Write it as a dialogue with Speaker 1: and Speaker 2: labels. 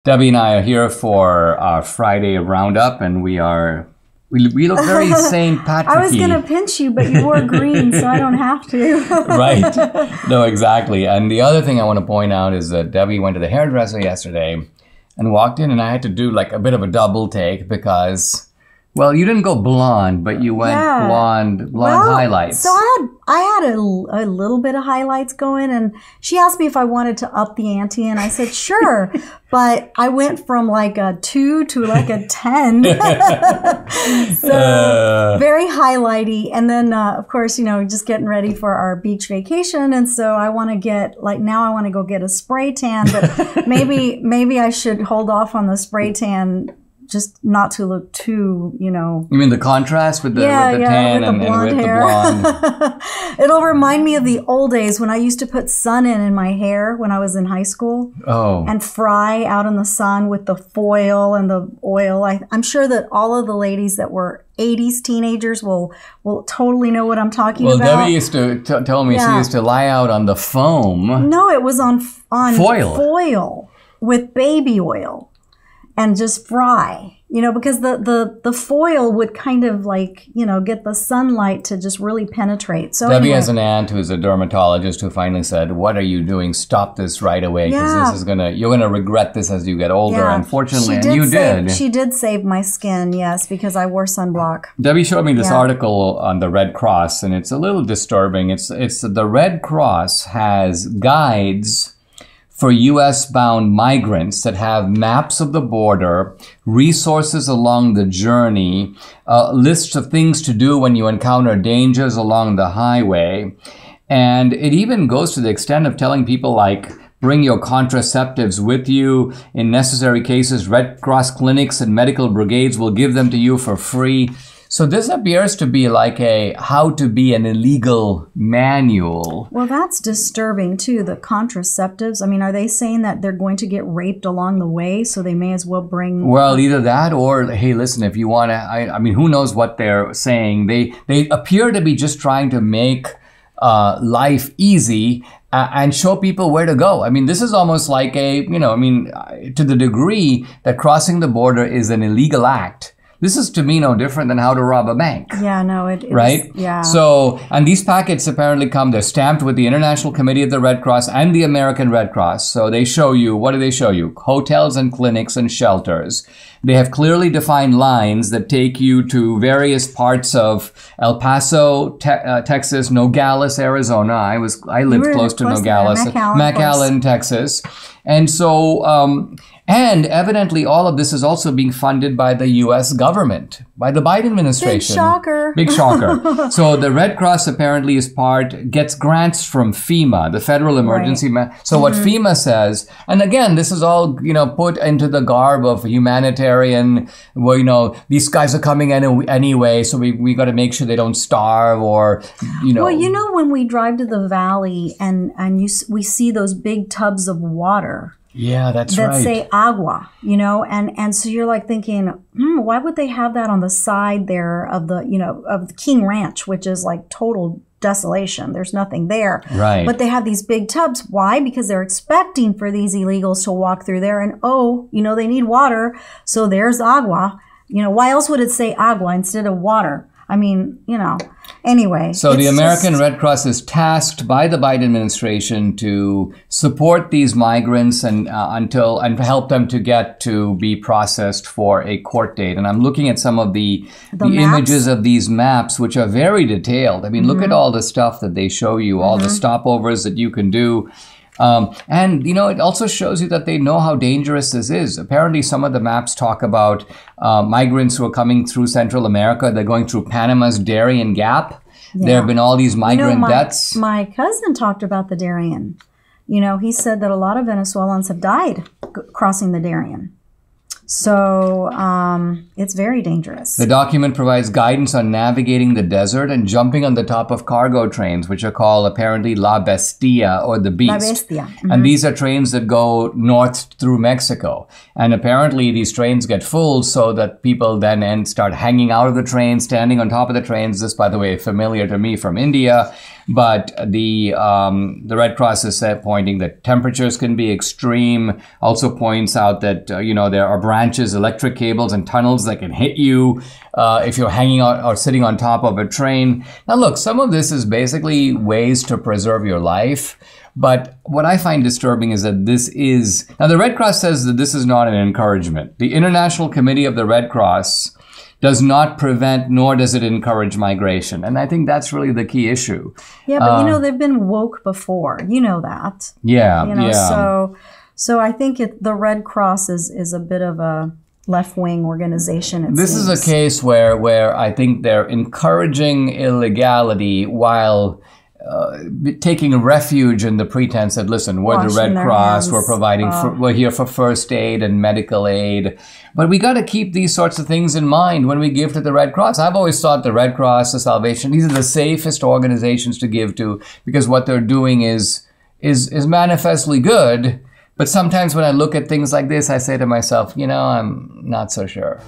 Speaker 1: Debbie and I are here for our Friday roundup, and we look very St. Patrick-y.
Speaker 2: I was going to pinch you, but you wore green, so I don't have to.
Speaker 1: Right. No, exactly. And the other thing I want to point out is that Debbie went to the hairdresser yesterday and walked in, and I had to do like a bit of a double take because, well, you didn't go blonde, but you went blonde highlights.
Speaker 2: So I had a little bit of highlights going, and she asked me if I wanted to up the ante, and I said sure. But I went from like a 2 to like a 10. So very highlighty. And then, of course, just getting ready for our beach vacation. And so I want to now I want to go get a spray tan, but maybe I should hold off on the spray tan, just not to look too, You
Speaker 1: mean the contrast with the tan and with the blonde?
Speaker 2: It'll remind me of the old days when I used to put sun in my hair when I was in high school.
Speaker 1: Oh.
Speaker 2: And fry out in the sun with the foil and the oil. I'm sure that all of the ladies that were 80s teenagers will totally know what I'm talking about.
Speaker 1: Well, Debbie used to tell me she used to lie out on the foam.
Speaker 2: No, it was on
Speaker 1: foil
Speaker 2: with baby oil. And just fry, because the foil would kind of get the sunlight to just really penetrate. So
Speaker 1: Debbie has an aunt who's a dermatologist who finally said, "What are you doing? Stop this right away, because you're gonna regret this as you get older." Yeah. Unfortunately, and you did.
Speaker 2: She did save my skin, yes, because I wore sunblock.
Speaker 1: Debbie showed me this article on the Red Cross, and it's a little disturbing. It's the Red Cross has guides for U.S.-bound migrants that have maps of the border, resources along the journey, lists of things to do when you encounter dangers along the highway. And it even goes to the extent of telling people bring your contraceptives with you. In necessary cases, Red Cross clinics and medical brigades will give them to you for free. So this appears to be like a how to be an illegal manual.
Speaker 2: Well, that's disturbing too, the contraceptives. I mean, are they saying that they're going to get raped along the way, so they may as well bring...
Speaker 1: Well, either that or, hey, listen, if you want to... I mean, who knows what they're saying. They appear to be just trying to make life easy and show people where to go. I mean, this is almost like to the degree that crossing the border is an illegal act. This is, to me, no different than how to rob a bank.
Speaker 2: Yeah, no, it is.
Speaker 1: Right?
Speaker 2: Yeah.
Speaker 1: So, and these packets apparently they're stamped with the International Committee of the Red Cross and the American Red Cross. So they show you, what do they show you? Hotels and clinics and shelters. They have clearly defined lines that take you to various parts of El Paso, Texas, Nogales, Arizona. I lived close to Nogales, McAllen, Texas. And so, and evidently all of this is also being funded by the U.S. government, by the Biden administration.
Speaker 2: Big shocker.
Speaker 1: Big shocker. So the Red Cross apparently gets grants from FEMA, the Federal Emergency. So what FEMA says, and again, this is all, put into the garb of humanitarian, well, these guys are coming in anyway, so we got to make sure they don't starve or,
Speaker 2: Well, when we drive to the valley and we see those big tubs of water.
Speaker 1: Yeah, that's right.
Speaker 2: That say agua, and so you're thinking, why would they have that on the side there of the King Ranch, which is like total desolation. There's nothing there.
Speaker 1: Right.
Speaker 2: But they have these big tubs. Why? Because they're expecting for these illegals to walk through there and, they need water. So there's agua. Why else would it say agua instead of water? I mean, anyway.
Speaker 1: So the American Red Cross is tasked by the Biden administration to support these migrants and help them to get to be processed for a court date. And I'm looking at some of the images of these maps, which are very detailed. I mean, look at all the stuff that they show you, all the stopovers that you can do. And, it also shows you that they know how dangerous this is. Apparently, some of the maps talk about migrants who are coming through Central America. They're going through Panama's Darien Gap. Yeah. There have been all these migrant deaths.
Speaker 2: My cousin talked about the Darien. He said that a lot of Venezuelans have died crossing the Darien. So it's very dangerous.
Speaker 1: The document provides guidance on navigating the desert and jumping on the top of cargo trains, which are called apparently La Bestia or the Beast.
Speaker 2: La Bestia. Mm-hmm.
Speaker 1: And these are trains that go north through Mexico. And apparently these trains get full so that people then start hanging out of the train, standing on top of the trains. This, by the way, familiar to me from India. But the Red Cross is pointing that temperatures can be extreme. Also points out that there are branches, electric cables, and tunnels that can hit you if you're hanging out or sitting on top of a train. Now, look, some of this is basically ways to preserve your life. But what I find disturbing is that now the Red Cross says that this is not an encouragement. The International Committee of the Red Cross does not prevent nor does it encourage migration. And I think that's really the key issue.
Speaker 2: Yeah, but they've been woke before. You know that.
Speaker 1: Yeah,
Speaker 2: So I think the Red Cross is a bit of a left-wing organization.
Speaker 1: This is a case where I think they're encouraging illegality while taking refuge in the pretense that, listen, we're the Red Cross, we're providing, we're here for first aid and medical aid. But we got to keep these sorts of things in mind when we give to the Red Cross. I've always thought the Red Cross, the Salvation, these are the safest organizations to give to because what they're doing is manifestly good. But sometimes when I look at things like this, I say to myself, I'm not so sure.